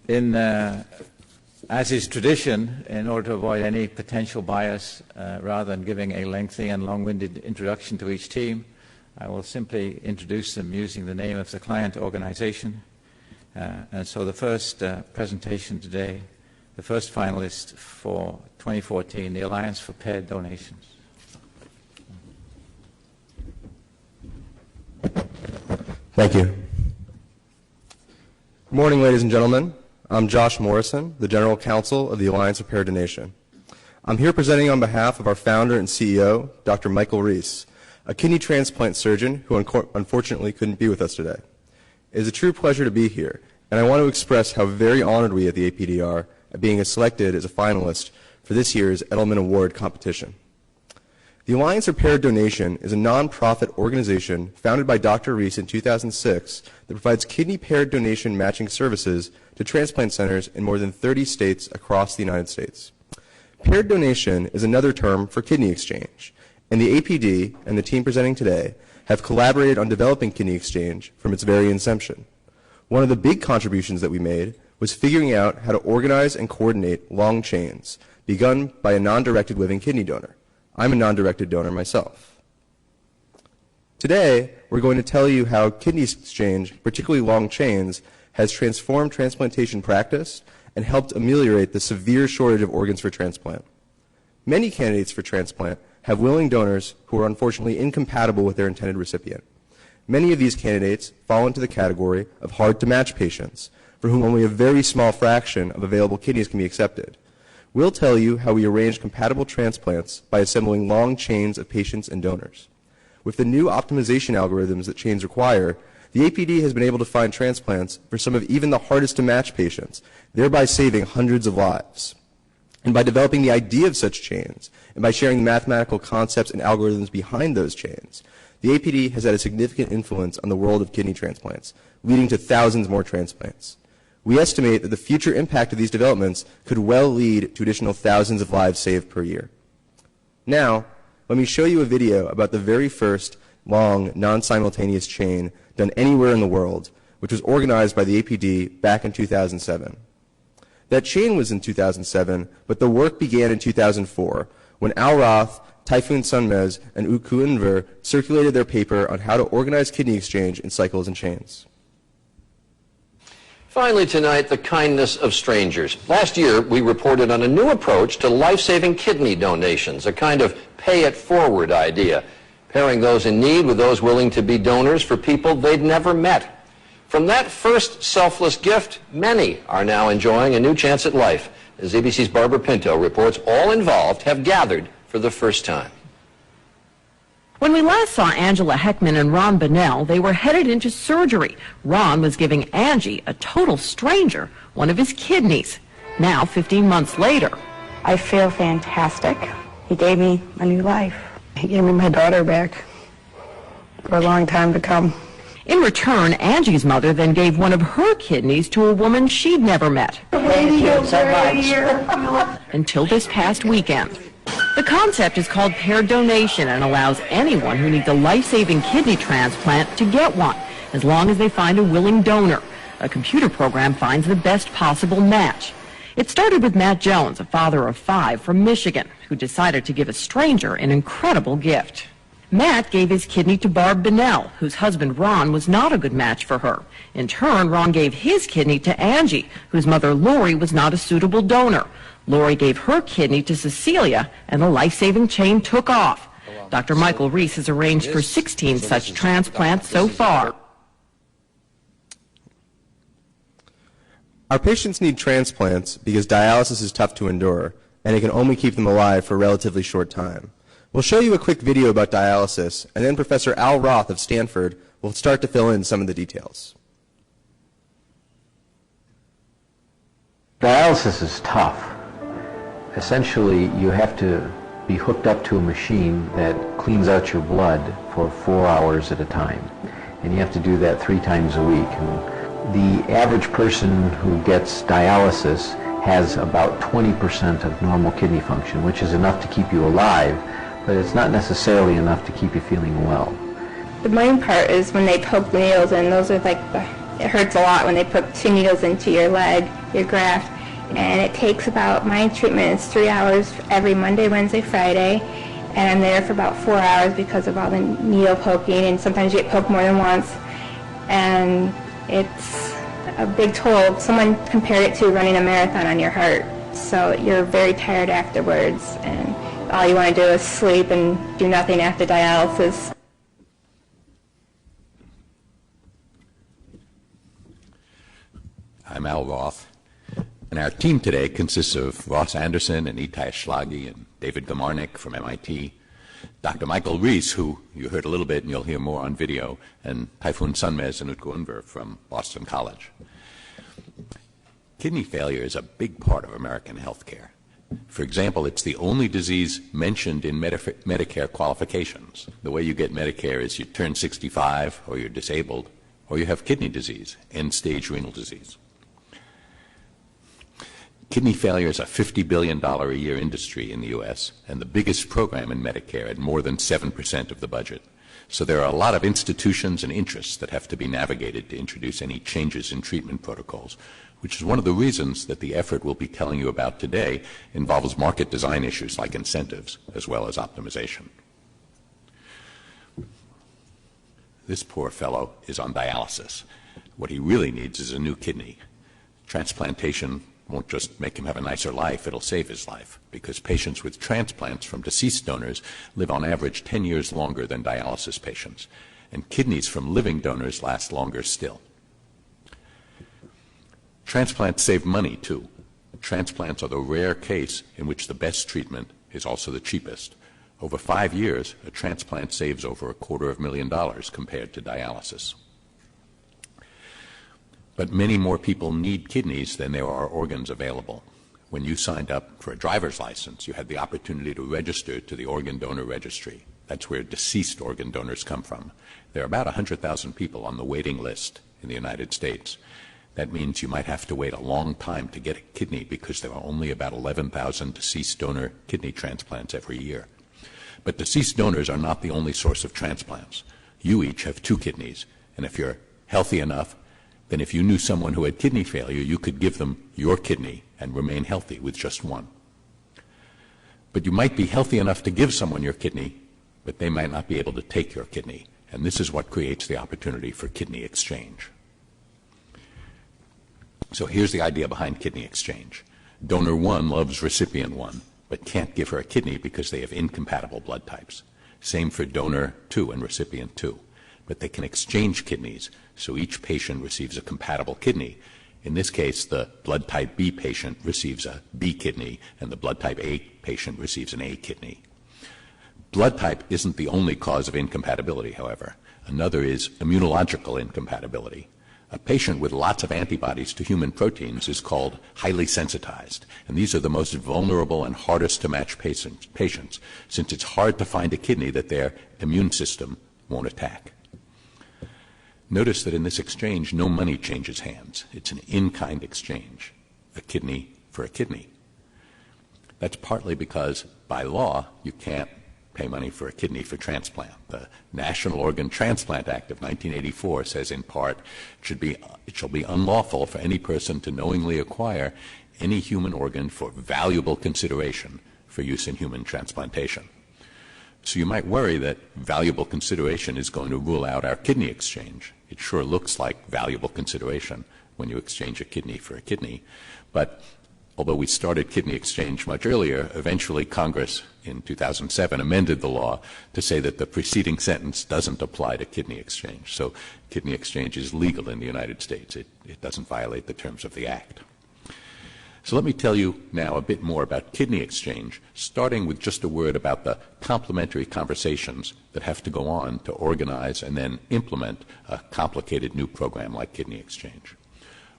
As is tradition, in order to avoid any potential bias, rather than giving a lengthy and long-winded introduction to each team, I will simply introduce them using the name of the client organization. And so the first presentation today, the first finalist for 2014, the Alliance for Paired Donations. Thank you. Good morning, ladies and gentlemen. I'm Josh Morrison, the General Counsel of the Alliance for Paired Donation. I'm here presenting on behalf of our founder and CEO, Dr. Michael Reese, a kidney transplant surgeon who unfortunately couldn't be with us today. It is a true pleasure to be here, and I want to express how very honored we at the APD are at being selected as a finalist for this year's Edelman Award competition. The Alliance for Paired Donation is a nonprofit organization founded by Dr. Reese in 2006 that provides kidney paired donation matching services to transplant centers in more than 30 states across the United States. Paired donation is another term for kidney exchange, and the APD and the team presenting today have collaborated on developing kidney exchange from its very inception. One of the big contributions that we made was figuring out how to organize and coordinate long chains, begun by a non-directed living kidney donor. I'm a non-directed donor myself. Today, we're going to tell you how kidney exchange, particularly long chains, has transformed transplantation practice and helped ameliorate the severe shortage of organs for transplant. Many candidates for transplant have willing donors who are unfortunately incompatible with their intended recipient. Many of these candidates fall into the category of hard-to-match patients, for whom only a very small fraction of available kidneys can be accepted. We'll tell you how we arrange compatible transplants by assembling long chains of patients and donors. With the new optimization algorithms that chains require, the APD has been able to find transplants for some of even the hardest to match patients, thereby saving hundreds of lives. And by developing the idea of such chains, and by sharing the mathematical concepts and algorithms behind those chains, the APD has had a significant influence on the world of kidney transplants, leading to thousands more transplants. We estimate that the future impact of these developments could well lead to additional thousands of lives saved per year. Now, let me show you a video about the very first long, non-simultaneous chain done anywhere in the world, which was organized by the APD back in 2007. That chain was in 2007, but the work began in 2004, when Al Roth, Typhoon Sunmez, and Uku Inver circulated their paper on how to organize kidney exchange in cycles and chains. Finally tonight, the kindness of strangers. Last year, we reported on a new approach to life-saving kidney donations, a kind of pay-it-forward idea, pairing those in need with those willing to be donors for people they'd never met. From that first selfless gift, many are now enjoying a new chance at life. As ABC's Barbara Pinto reports, all involved have gathered for the first time. When we last saw Angela Heckman and Ron Bonnell, they were headed into surgery. Ron was giving Angie, a total stranger, one of his kidneys. Now, 15 months later, I feel fantastic. He gave me a new life. He gave me my daughter back for a long time to come. In return, Angie's mother then gave one of her kidneys to a woman she'd never met. Thank you so much. Until this past weekend. The concept is called paired donation and allows anyone who needs a life-saving kidney transplant to get one, as long as they find a willing donor. A computer program finds the best possible match. It started with Matt Jones, a father of 5 from Michigan, who decided to give a stranger an incredible gift. Matt gave his kidney to Barb Bonnell, whose husband Ron was not a good match for her. In turn, Ron gave his kidney to Angie, whose mother Lori was not a suitable donor. Lori gave her kidney to Cecilia, and the life-saving chain took off. Dr. Michael Reese has arranged for 16 such transplants so far. Our patients need transplants because dialysis is tough to endure, and it can only keep them alive for a relatively short time. We'll show you a quick video about dialysis, and then Professor Al Roth of Stanford will start to fill in some of the details. Dialysis is tough. Essentially, you have to be hooked up to a machine that cleans out your blood for 4 hours at a time. And you have to do that 3 times a week. And the average person who gets dialysis has about 20% of normal kidney function, which is enough to keep you alive, but it's not necessarily enough to keep you feeling well. The main part is when they poke the needles in. Those are like the It hurts a lot when they put 2 needles into your leg, your graft, and it takes about, my treatment is 3 hours every Monday, Wednesday, Friday, and I'm there for about 4 hours because of all the needle poking, and sometimes you get poked more than once, and it's a big toll. Someone compared it to running a marathon on your heart, so you're very tired afterwards, and all you want to do is sleep and do nothing after dialysis. I'm Al Roth, and our team today consists of Ross Anderson and Itai Schlagi and David Gamarnik from MIT, Dr. Michael Reese, who you heard a little bit and you'll hear more on video, and Typhoon Sunmez and Utku Unver from Boston College. Kidney failure is a big part of American health care. For example, it's the only disease mentioned in Medicare qualifications. The way you get Medicare is you turn 65, or you're disabled, or you have kidney disease, end-stage renal disease. Kidney failure is a $50 billion a year industry in the U.S. and the biggest program in Medicare at more than 7% of the budget. So there are a lot of institutions and interests that have to be navigated to introduce any changes in treatment protocols, which is one of the reasons that the effort we'll be telling you about today involves market design issues like incentives as well as optimization. This poor fellow is on dialysis. What he really needs is a new kidney. Transplantation won't just make him have a nicer life, it'll save his life, because patients with transplants from deceased donors live on average 10 years longer than dialysis patients, and kidneys from living donors last longer still. Transplants save money, too. Transplants are the rare case in which the best treatment is also the cheapest. Over 5 years, a transplant saves over $250,000 compared to dialysis. But many more people need kidneys than there are organs available. When you signed up for a driver's license, you had the opportunity to register to the organ donor registry. That's where deceased organ donors come from. There are about 100,000 people on the waiting list in the United States. That means you might have to wait a long time to get a kidney because there are only about 11,000 deceased donor kidney transplants every year. But deceased donors are not the only source of transplants. You each have 2 kidneys, and if you're healthy enough, then if you knew someone who had kidney failure, you could give them your kidney and remain healthy with just 1. But you might be healthy enough to give someone your kidney, but they might not be able to take your kidney, and this is what creates the opportunity for kidney exchange. So here's the idea behind kidney exchange. Donor 1 loves recipient 1, but can't give her a kidney because they have incompatible blood types. Same for donor 2 and recipient 2. But they can exchange kidneys, so each patient receives a compatible kidney. In this case, the blood type B patient receives a B kidney, and the blood type A patient receives an A kidney. Blood type isn't the only cause of incompatibility, however. Another is immunological incompatibility. A patient with lots of antibodies to human proteins is called highly sensitized, and these are the most vulnerable and hardest to match patients, since it's hard to find a kidney that their immune system won't attack. Notice that in this exchange, no money changes hands. It's an in-kind exchange, a kidney for a kidney. That's partly because, by law, you can't pay money for a kidney for transplant. The National Organ Transplant Act of 1984 says, in part, it shall be unlawful for any person to knowingly acquire any human organ for valuable consideration for use in human transplantation. So you might worry that valuable consideration is going to rule out our kidney exchange. It sure looks like valuable consideration when you exchange a kidney for a kidney. But although we started kidney exchange much earlier, eventually Congress in 2007 amended the law to say that the preceding sentence doesn't apply to kidney exchange. So kidney exchange is legal in the United States. It doesn't violate the terms of the Act. So let me tell you now a bit more about kidney exchange, starting with just a word about the complementary conversations that have to go on to organize and then implement a complicated new program like kidney exchange.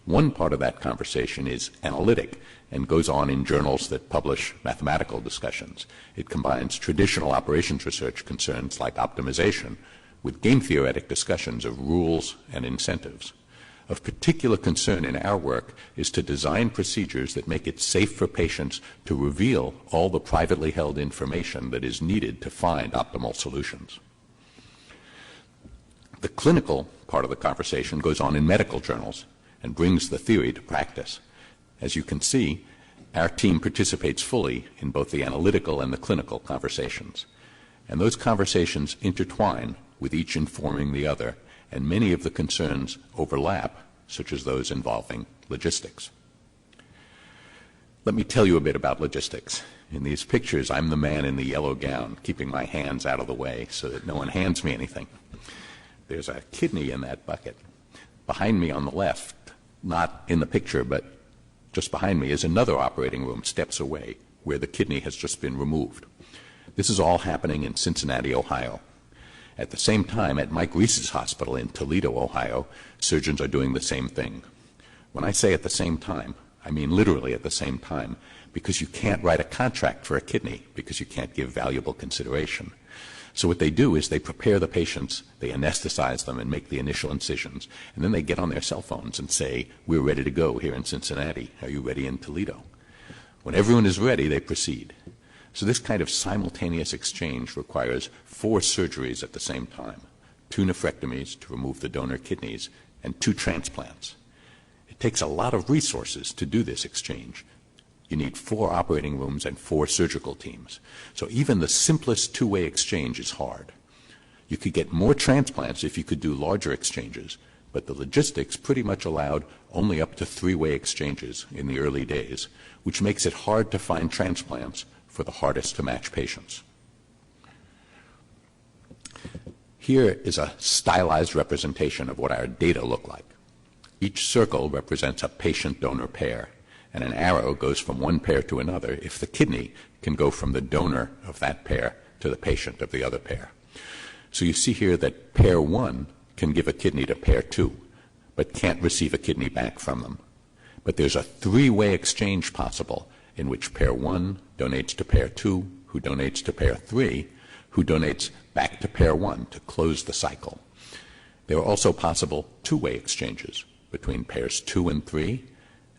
One part of that conversation is analytic and goes on in journals that publish mathematical discussions. It combines traditional operations research concerns like optimization with game theoretic discussions of rules and incentives. Of particular concern in our work is to design procedures that make it safe for patients to reveal all the privately held information that is needed to find optimal solutions. The clinical part of the conversation goes on in medical journals and brings the theory to practice. As you can see, our team participates fully in both the analytical and the clinical conversations. And those conversations intertwine, with each informing the other, and many of the concerns overlap, such as those involving logistics. Let me tell you a bit about logistics. In these pictures, I'm the man in the yellow gown, keeping my hands out of the way so that no one hands me anything. There's a kidney in that bucket. Behind me on the left, not in the picture, but just behind me, is another operating room steps away where the kidney has just been removed. This is all happening in Cincinnati, Ohio. At the same time, at Mike Reese's hospital in Toledo, Ohio, surgeons are doing the same thing. When I say at the same time, I mean literally at the same time, because you can't write a contract for a kidney because you can't give valuable consideration. So what they do is they prepare the patients, they anesthetize them and make the initial incisions, and then they get on their cell phones and say, we're ready to go here in Cincinnati. Are you ready in Toledo? When everyone is ready, they proceed. So this kind of simultaneous exchange requires 4 surgeries at the same time, 2 nephrectomies to remove the donor kidneys, and 2 transplants. It takes a lot of resources to do this exchange. You need 4 operating rooms and 4 surgical teams. So even the simplest 2-way exchange is hard. You could get more transplants if you could do larger exchanges, but the logistics pretty much allowed only up to 3-way exchanges in the early days, which makes it hard to find transplants for the hardest to match patients. Here is a stylized representation of what our data look like. Each circle represents a patient-donor pair, and an arrow goes from one pair to another if the kidney can go from the donor of that pair to the patient of the other pair. So you see here that pair 1 can give a kidney to pair 2, but can't receive a kidney back from them. But there's a 3-way exchange possible in which pair 1 donates to pair 2, who donates to pair 3, who donates back to pair 1 to close the cycle. There are also possible 2-way exchanges between pairs 2 and 3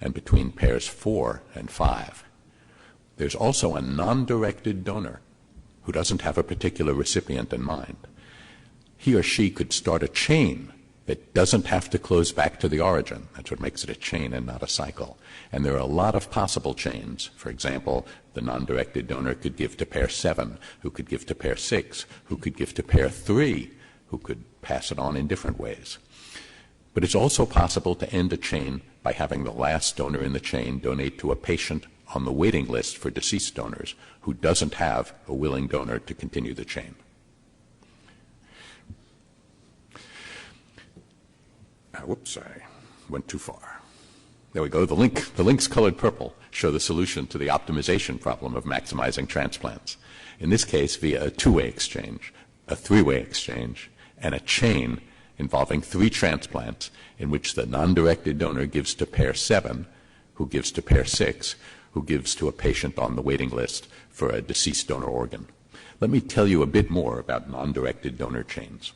and between pairs 4 and 5. There's also a non-directed donor who doesn't have a particular recipient in mind. He or she could start a chain that doesn't have to close back to the origin. That's what makes it a chain and not a cycle. And there are a lot of possible chains. For example, the non-directed donor could give to pair 7, who could give to pair 6, who could give to pair 3, who could pass it on in different ways. But it's also possible to end a chain by having the last donor in the chain donate to a patient on the waiting list for deceased donors who doesn't have a willing donor to continue the chain. Whoops, I went too far. There we go. The links colored purple show the solution to the optimization problem of maximizing transplants. In this case, via a 2-way exchange, a 3-way exchange, and a chain involving 3 transplants in which the non-directed donor gives to pair 7, who gives to pair 6, who gives to a patient on the waiting list for a deceased donor organ. Let me tell you a bit more about non-directed donor chains.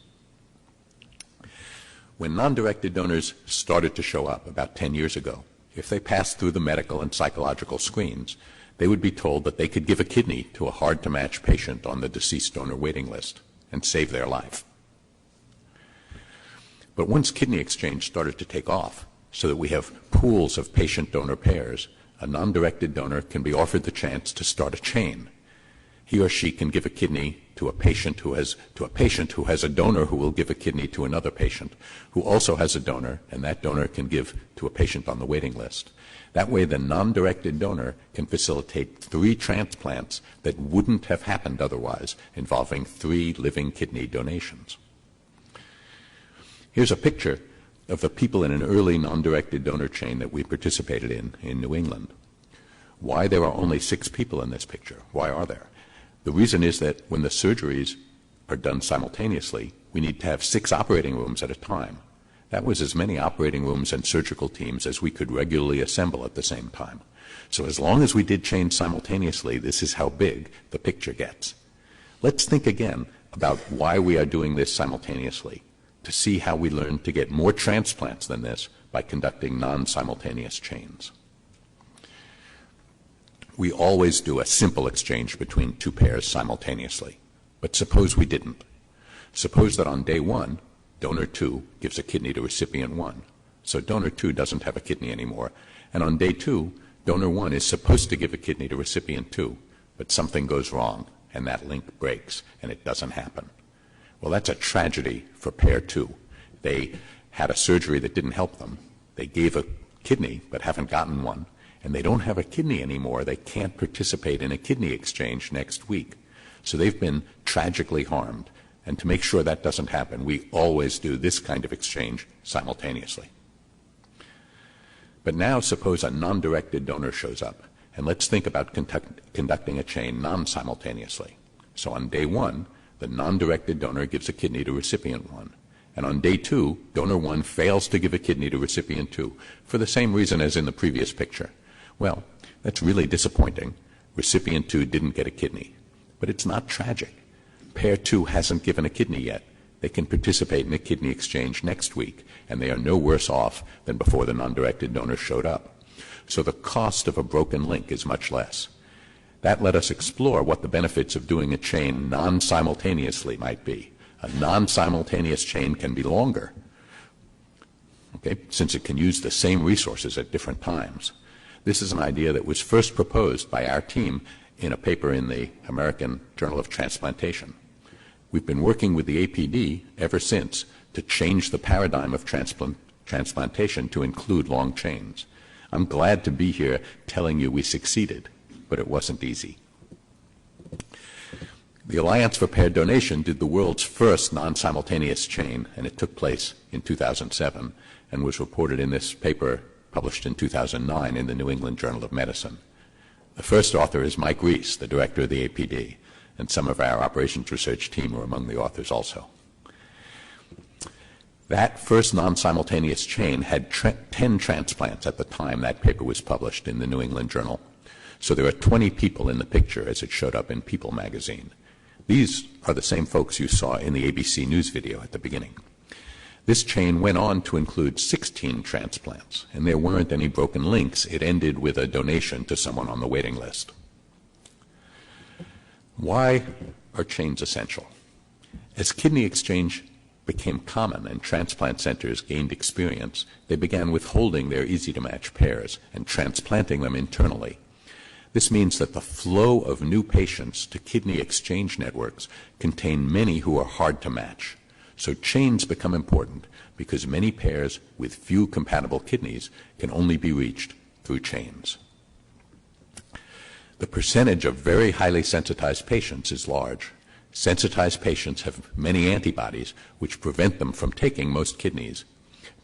When non-directed donors started to show up about 10 years ago, if they passed through the medical and psychological screens, they would be told that they could give a kidney to a hard-to-match patient on the deceased donor waiting list and save their life. But once kidney exchange started to take off, so that we have pools of patient-donor pairs, a non-directed donor can be offered the chance to start a chain. He or she can give a kidney to a patient who has a donor who will give a kidney to another patient who also has a donor, and that donor can give to a patient on the waiting list. That way, the non-directed donor can facilitate 3 transplants that wouldn't have happened otherwise, involving 3 living kidney donations. Here's a picture of the people in an early non-directed donor chain that we participated in New England. Why there are only 6 people in this picture? Why are there? The reason is that when the surgeries are done simultaneously, we need to have 6 operating rooms at a time. That was as many operating rooms and surgical teams as we could regularly assemble at the same time. So as long as we did change simultaneously, this is how big the picture gets. Let's think again about why we are doing this simultaneously, to see how we learn to get more transplants than this by conducting non-simultaneous chains. We always do a simple exchange between 2 pairs simultaneously. But suppose we didn't. Suppose that on day 1, donor 2 gives a kidney to recipient 1. So donor 2 doesn't have a kidney anymore. And on day 2, donor 1 is supposed to give a kidney to recipient 2, but something goes wrong, and that link breaks, and it doesn't happen. Well, that's a tragedy for pair 2. They had a surgery that didn't help them. They gave a kidney, but haven't gotten one, and they don't have a kidney anymore. They can't participate in a kidney exchange next week. So they've been tragically harmed. And to make sure that doesn't happen, we always do this kind of exchange simultaneously. But now suppose a non-directed donor shows up, and let's think about conducting a chain non-simultaneously. So on day 1, the non-directed donor gives a kidney to recipient 1. And on day 2, donor 1 fails to give a kidney to recipient 2 for the same reason as in the previous picture. Well, that's really disappointing. Recipient 2 didn't get a kidney. But it's not tragic. Pair 2 hasn't given a kidney yet. They can participate in a kidney exchange next week, and they are no worse off than before the non-directed donor showed up. So the cost of a broken link is much less. That let us explore what the benefits of doing a chain non-simultaneously might be. A non-simultaneous chain can be longer, since it can use the same resources at different times. This is an idea that was first proposed by our team in a paper in the American Journal of Transplantation. We've been working with the APD ever since to change the paradigm of transplantation to include long chains. I'm glad to be here telling you we succeeded, but it wasn't easy. The Alliance for Paired Donation did the world's first non-simultaneous chain, and it took place in 2007 and was reported in this paper published in 2009 in the New England Journal of Medicine. The first author is Mike Reese, the director of the APD, and some of our operations research team are among the authors also. That first non-simultaneous chain had 10 transplants at the time that paper was published in the New England Journal. So there are 20 people in the picture as it showed up in People magazine. These are the same folks you saw in the ABC News video at the beginning. This chain went on to include 16 transplants, and there weren't any broken links. It ended with a donation to someone on the waiting list. Why are chains essential? As kidney exchange became common and transplant centers gained experience, they began withholding their easy-to-match pairs and transplanting them internally. This means that the flow of new patients to kidney exchange networks contain many who are hard to match. So chains become important because many pairs with few compatible kidneys can only be reached through chains. The percentage of very highly sensitized patients is large. Sensitized patients have many antibodies which prevent them from taking most kidneys.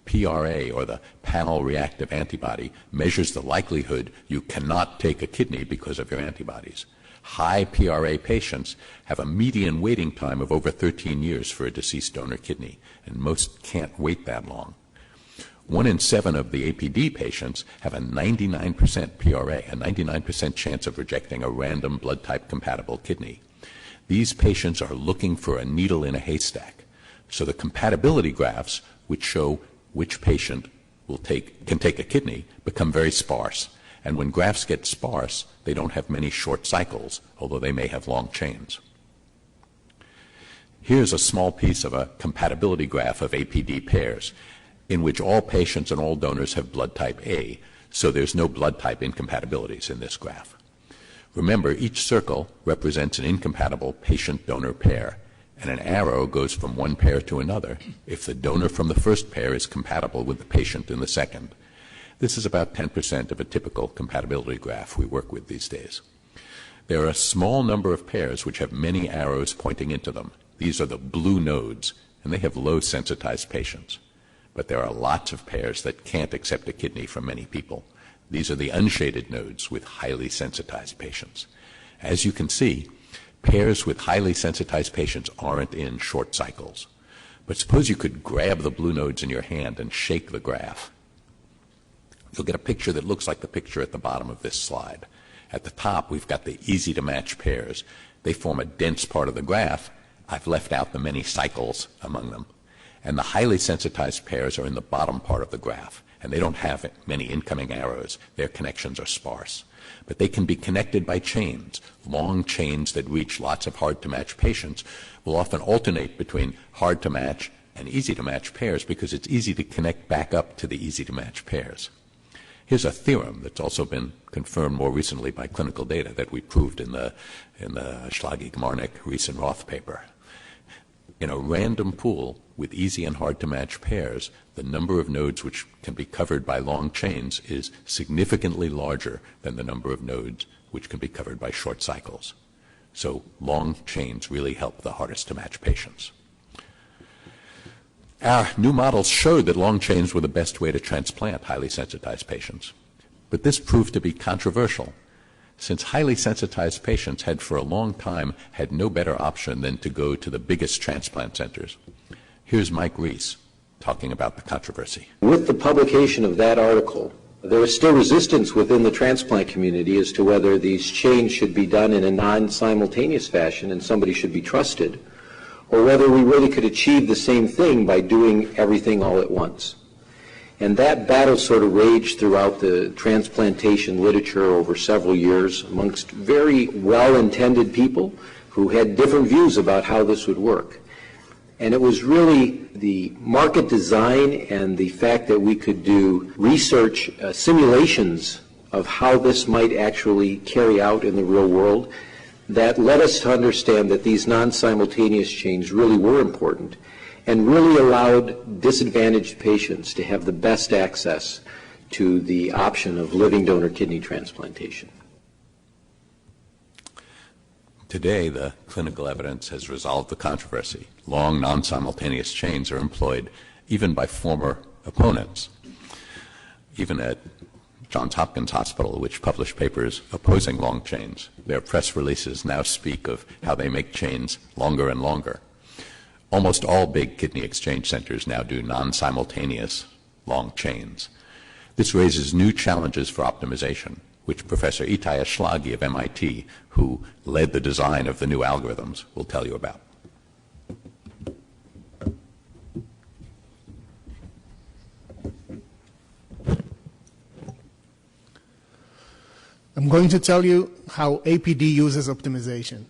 PRA, or the panel reactive antibody, measures the likelihood you cannot take a kidney because of your antibodies. High PRA patients have a median waiting time of over 13 years for a deceased donor kidney, and most can't wait that long. 1 in 7 of the APD patients have a 99% PRA, a 99% chance of rejecting a random blood type compatible kidney. These patients are looking for a needle in a haystack. So the compatibility graphs, which show which patient can take a kidney, become very sparse. And when graphs get sparse, they don't have many short cycles, although they may have long chains. Here's a small piece of a compatibility graph of APD pairs, in which all patients and all donors have blood type A, so there's no blood type incompatibilities in this graph. Remember, each circle represents an incompatible patient-donor pair, and an arrow goes from one pair to another if the donor from the first pair is compatible with the patient in the second. This is about 10% of a typical compatibility graph we work with these days. There are a small number of pairs which have many arrows pointing into them. These are the blue nodes, and they have low sensitized patients. But there are lots of pairs that can't accept a kidney from many people. These are the unshaded nodes with highly sensitized patients. As you can see, pairs with highly sensitized patients aren't in short cycles. But suppose you could grab the blue nodes in your hand and shake the graph. You'll get a picture that looks like the picture at the bottom of this slide. At the top, we've got the easy-to-match pairs. They form a dense part of the graph. I've left out the many cycles among them. And the highly sensitized pairs are in the bottom part of the graph, and they don't have many incoming arrows. Their connections are sparse. But they can be connected by chains. Long chains that reach lots of hard-to-match patients will often alternate between hard-to-match and easy to match pairs because it's easy to connect back up to the easy to match pairs. Here's a theorem that's also been confirmed more recently by clinical data that we proved in the Schlage-Gmarnik recent Roth paper. In a random pool with easy and hard to match pairs, the number of nodes which can be covered by long chains is significantly larger than the number of nodes which can be covered by short cycles. So long chains really help the hardest to match patients. Our new models showed that long chains were the best way to transplant highly sensitized patients. But this proved to be controversial, since highly sensitized patients had for a long time had no better option than to go to the biggest transplant centers. Here's Mike Reese talking about the controversy. With the publication of that article, there is still resistance within the transplant community as to whether these chains should be done in a non-simultaneous fashion and somebody should be trusted, or whether we really could achieve the same thing by doing everything all at once. And that battle sort of raged throughout the transplantation literature over several years amongst very well-intended people who had different views about how this would work. And it was really the market design and the fact that we could do research simulations of how this might actually carry out in the real world that led us to understand that these non-simultaneous chains really were important and really allowed disadvantaged patients to have the best access to the option of living donor kidney transplantation. Today, the clinical evidence has resolved the controversy. Long non-simultaneous chains are employed even by former opponents. Even at Johns Hopkins Hospital, which published papers opposing long chains, their press releases now speak of how they make chains longer and longer. Almost all big kidney exchange centers now do non-simultaneous long chains. This raises new challenges for optimization, which Professor Itai Schlage of MIT, who led the design of the new algorithms, will tell you about. I'm going to tell you how APD uses optimization.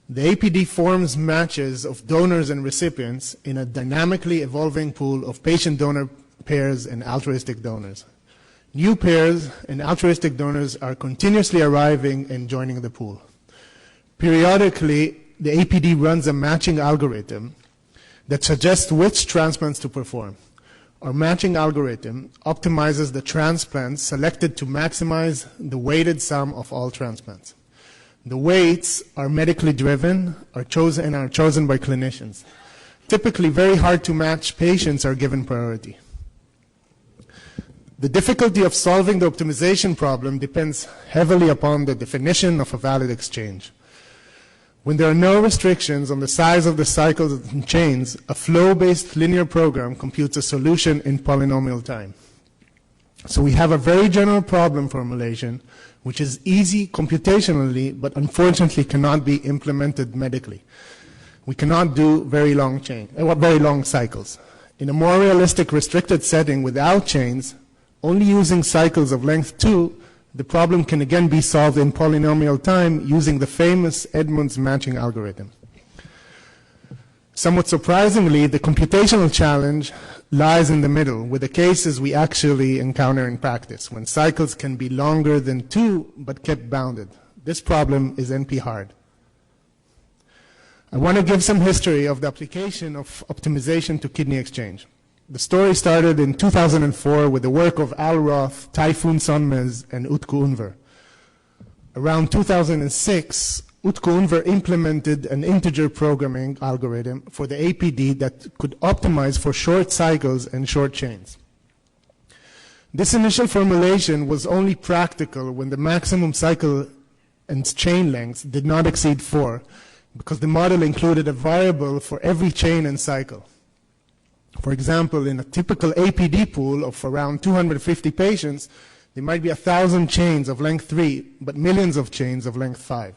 The APD forms matches of donors and recipients in a dynamically evolving pool of patient-donor pairs and altruistic donors. New pairs and altruistic donors are continuously arriving and joining the pool. Periodically, the APD runs a matching algorithm that suggests which transplants to perform. Our matching algorithm optimizes the transplants selected to maximize the weighted sum of all transplants. The weights are medically driven, are chosen by clinicians. Typically, very hard to match patients are given priority. The difficulty of solving the optimization problem depends heavily upon the definition of a valid exchange. When there are no restrictions on the size of the cycles and chains, a flow-based linear program computes a solution in polynomial time. So we have a very general problem formulation, which is easy computationally, but unfortunately cannot be implemented medically. We cannot do very long cycles. In a more realistic restricted setting without chains, only using cycles of length 2, the problem can again be solved in polynomial time using the famous Edmonds matching algorithm. Somewhat surprisingly, the computational challenge lies in the middle, with the cases we actually encounter in practice, when cycles can be longer than 2 but kept bounded. This problem is NP-hard. I want to give some history of the application of optimization to kidney exchange. The story started in 2004 with the work of Al Roth, Tayfun Sonmez, and Utku Unver. Around 2006, Utku Unver implemented an integer programming algorithm for the APD that could optimize for short cycles and short chains. This initial formulation was only practical when the maximum cycle and chain lengths did not exceed 4, because the model included a variable for every chain and cycle. For example, in a typical APD pool of around 250 patients, there might be 1,000 chains of length 3, but millions of chains of length 5.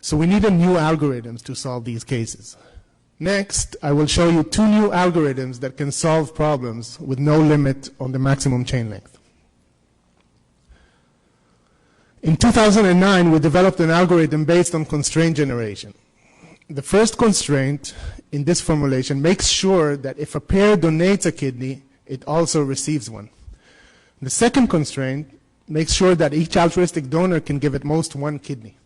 So we needed new algorithms to solve these cases. Next, I will show you 2 new algorithms that can solve problems with no limit on the maximum chain length. In 2009, we developed an algorithm based on constraint generation. The first constraint in this formulation makes sure that if a pair donates a kidney, it also receives one. The second constraint makes sure that each altruistic donor can give at most one kidney.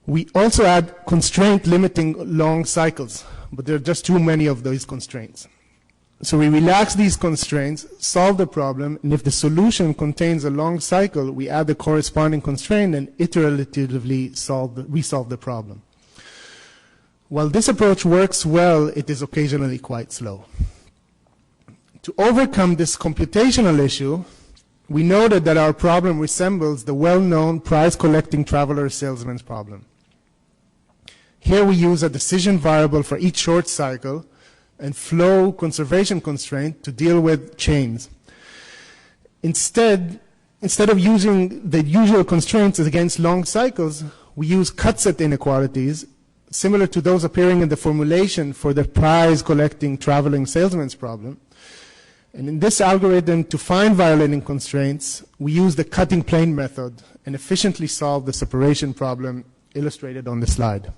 We also add constraint limiting long cycles, but there are just too many of those constraints. So we relax these constraints, solve the problem, and if the solution contains a long cycle, we add the corresponding constraint and iteratively resolve the problem. While this approach works well, it is occasionally quite slow. To overcome this computational issue, we noted that our problem resembles the well-known prize-collecting traveler salesman's problem. Here we use a decision variable for each short cycle and flow conservation constraint to deal with chains. Instead of using the usual constraints against long cycles, we use cut-set inequalities similar to those appearing in the formulation for the prize-collecting traveling salesman's problem. And in this algorithm, to find violating constraints, we use the cutting plane method and efficiently solve the separation problem illustrated on the slide.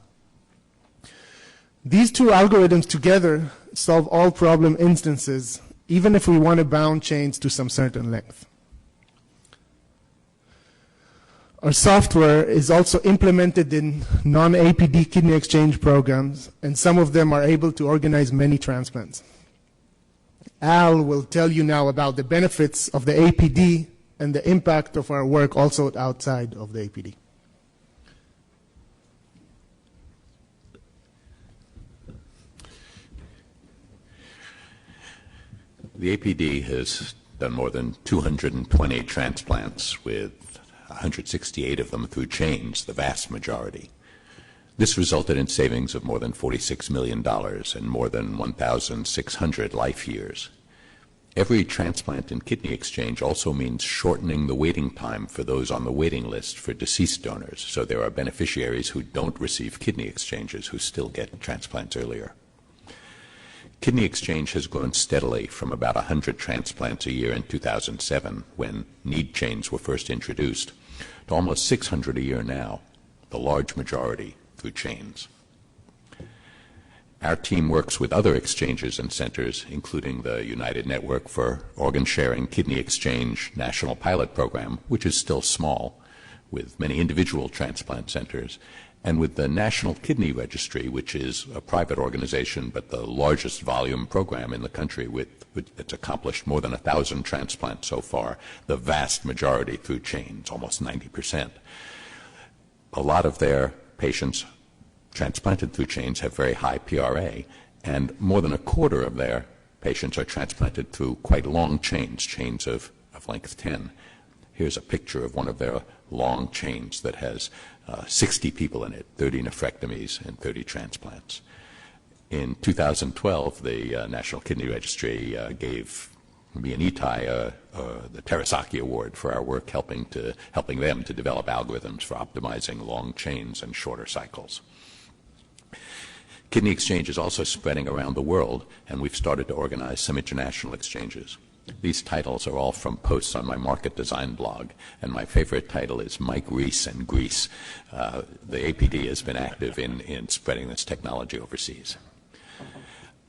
These two algorithms together solve all problem instances, even if we want to bound chains to some certain length. Our software is also implemented in non-APD kidney exchange programs, and some of them are able to organize many transplants. Al will tell you now about the benefits of the APD and the impact of our work also outside of the APD. The APD has done more than 220 transplants, with 168 of them through chains, the vast majority. This resulted in savings of more than $46 million and more than 1,600 life years. Every transplant in kidney exchange also means shortening the waiting time for those on the waiting list for deceased donors, so there are beneficiaries who don't receive kidney exchanges who still get transplants earlier. Kidney exchange has grown steadily from about 100 transplants a year in 2007, when NEAD chains were first introduced, to almost 600 a year now, the large majority through chains. Our team works with other exchanges and centers, including the United Network for Organ Sharing Kidney Exchange National Pilot Program, which is still small, with many individual transplant centers, and with the National Kidney Registry, which is a private organization but the largest volume program in the country, it's accomplished more than 1,000 transplants so far, the vast majority through chains, almost 90%. A lot of their patients transplanted through chains have very high PRA, and more than a quarter of their patients are transplanted through quite long chains, chains of length 10. Here's a picture of one of their long chains that has 60 people in it, 30 nephrectomies and 30 transplants. In 2012, the National Kidney Registry gave me and Itai the Terasaki Award for our work helping them to develop algorithms for optimizing long chains and shorter cycles. Kidney exchange is also spreading around the world, and we've started to organize some international exchanges. These titles are all from posts on my market design blog, and my favorite title is Mike Reese and Greece. The APD has been active in spreading this technology overseas.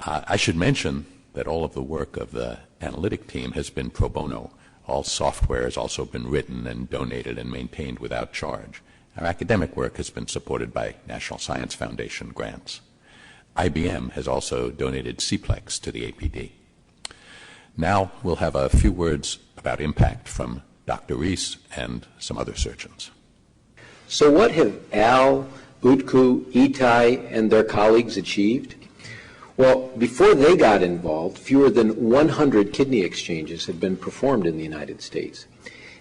I should mention that all of the work of the analytic team has been pro bono. All software has also been written and donated and maintained without charge. Our academic work has been supported by National Science Foundation grants. IBM has also donated CPLEX to the APD. Now we'll have a few words about impact from Dr. Reese and some other surgeons. So what have Al, Utku, Itai, and their colleagues achieved? Well, before they got involved, fewer than 100 kidney exchanges had been performed in the United States.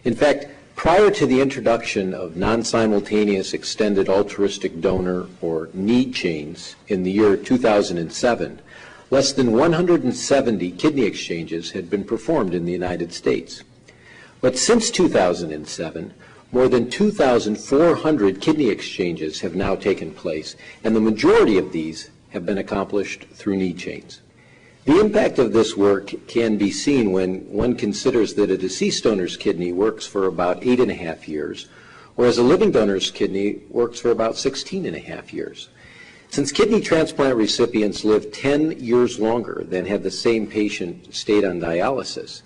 In fact, prior to the introduction of non-simultaneous extended altruistic donor, or NEAD chains, in the year 2007, less than 170 kidney exchanges had been performed in the United States. But since 2007, more than 2,400 kidney exchanges have now taken place, and the majority of these have been accomplished through NEAD chains. The impact of this work can be seen when one considers that a deceased donor's kidney works for about 8.5 years, whereas a living donor's kidney works for about 16.5 years. Since kidney transplant recipients live 10 years longer than had the same patient stayed on dialysis,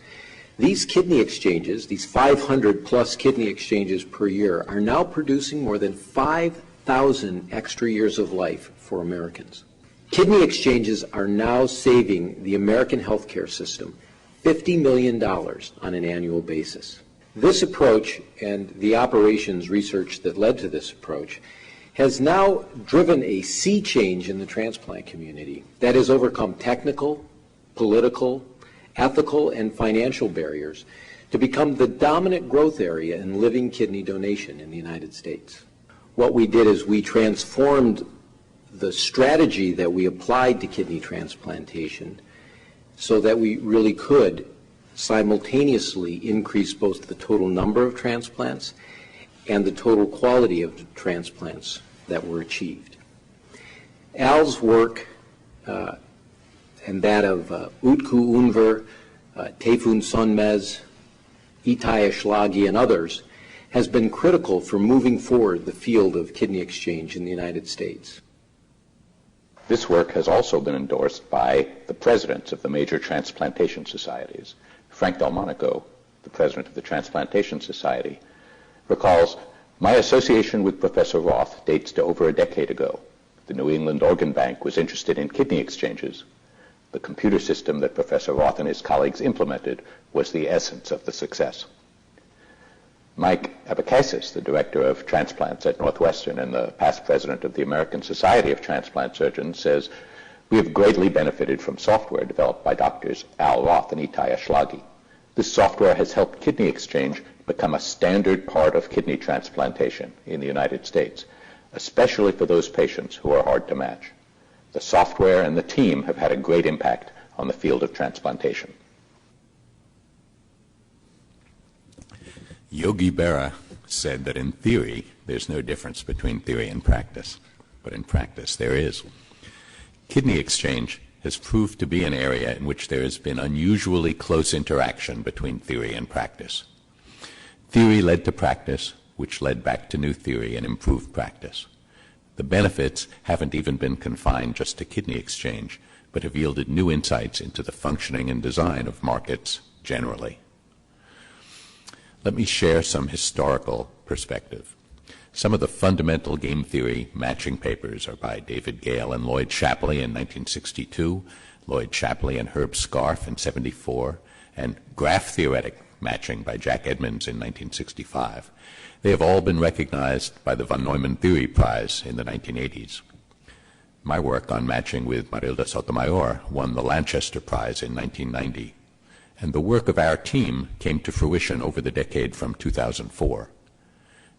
these kidney exchanges, these 500 plus kidney exchanges per year, are now producing more than 5,000 extra years of life for Americans. Kidney exchanges are now saving the American healthcare system $50 million on an annual basis. This approach and the operations research that led to this approach has now driven a sea change in the transplant community that has overcome technical, political, ethical, and financial barriers to become the dominant growth area in living kidney donation in the United States. What we did is we transformed the strategy that we applied to kidney transplantation so that we really could simultaneously increase both the total number of transplants and the total quality of the transplants that were achieved. Al's work and that of Utku Unver, Tayfun Sönmez, Itai Ashlagi, and others has been critical for moving forward the field of kidney exchange in the United States. This work has also been endorsed by the presidents of the major transplantation societies. Frank Delmonico, the president of the Transplantation Society, recalls, "My association with Professor Roth dates to over a decade ago. The New England Organ Bank was interested in kidney exchanges. The computer system that Professor Roth and his colleagues implemented was the essence of the success." Mike Abakasis, the director of transplants at Northwestern and the past president of the American Society of Transplant Surgeons, says, "We have greatly benefited from software developed by doctors Al Roth and Itai Ashlagi. This software has helped kidney exchange become a standard part of kidney transplantation in the United States, especially for those patients who are hard to match. The software and the team have had a great impact on the field of transplantation." Yogi Berra said that in theory, there's no difference between theory and practice, but in practice there is. Kidney exchange has proved to be an area in which there has been unusually close interaction between theory and practice. Theory led to practice, which led back to new theory and improved practice. The benefits haven't even been confined just to kidney exchange, but have yielded new insights into the functioning and design of markets generally. Let me share some historical perspective. Some of the fundamental game theory matching papers are by David Gale and Lloyd Shapley in 1962, Lloyd Shapley and Herb Scarf in 74, and graph theoretic matching by Jack Edmonds in 1965. They have all been recognized by the von Neumann Theory Prize in the 1980s. My work on matching with Marilda Sotomayor won the Lanchester Prize in 1990. And the work of our team came to fruition over the decade from 2004.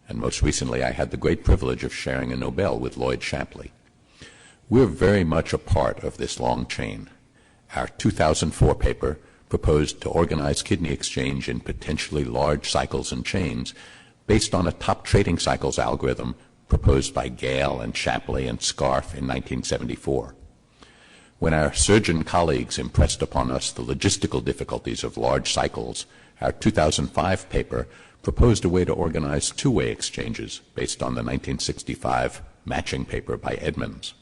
And most recently, I had the great privilege of sharing a Nobel with Lloyd Shapley. We're very much a part of this long chain. Our 2004 paper proposed to organize kidney exchange in potentially large cycles and chains based on a top trading cycles algorithm proposed by Gale and Shapley and Scarf in 1974. When our surgeon colleagues impressed upon us the logistical difficulties of large cycles, our 2005 paper proposed a way to organize two-way exchanges based on the 1965 matching paper by Edmonds.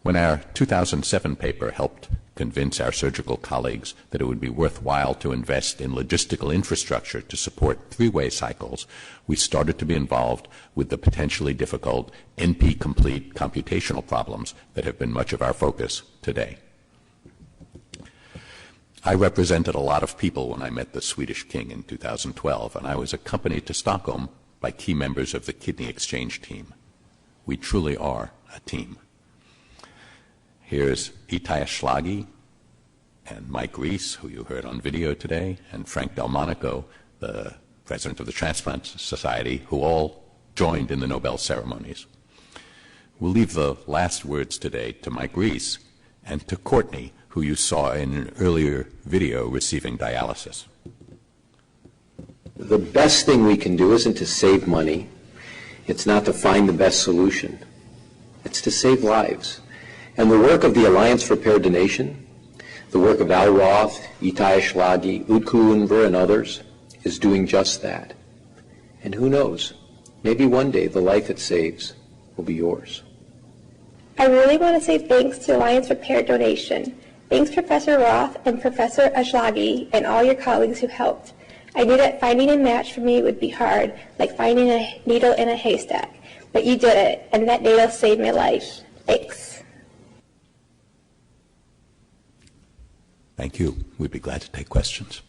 When our 2007 paper helped convince our surgical colleagues that it would be worthwhile to invest in logistical infrastructure to support three-way cycles, we started to be involved with the potentially difficult NP-complete computational problems that have been much of our focus today. I represented a lot of people when I met the Swedish king in 2012, and I was accompanied to Stockholm by key members of the kidney exchange team. We truly are a team. Here's Itai Ashlagi and Mike Reese, who you heard on video today, and Frank Delmonico, the president of the Transplant Society, who all joined in the Nobel ceremonies. We'll leave the last words today to Mike Reese and to Courtney, who you saw in an earlier video receiving dialysis. The best thing we can do isn't to save money. It's not to find the best solution. It's to save lives. And the work of the Alliance for Paired Donation, the work of Al Roth, Itai Ashlagi, Utku Unver, and others is doing just that. And who knows, maybe one day the life it saves will be yours. I really want to say thanks to Alliance for Paired Donation. Thanks Professor Roth and Professor Ashlagi and all your colleagues who helped. I knew that finding a match for me would be hard, like finding a needle in a haystack. But you did it, and that needle saved my life. Thanks. Thank you. We'd be glad to take questions.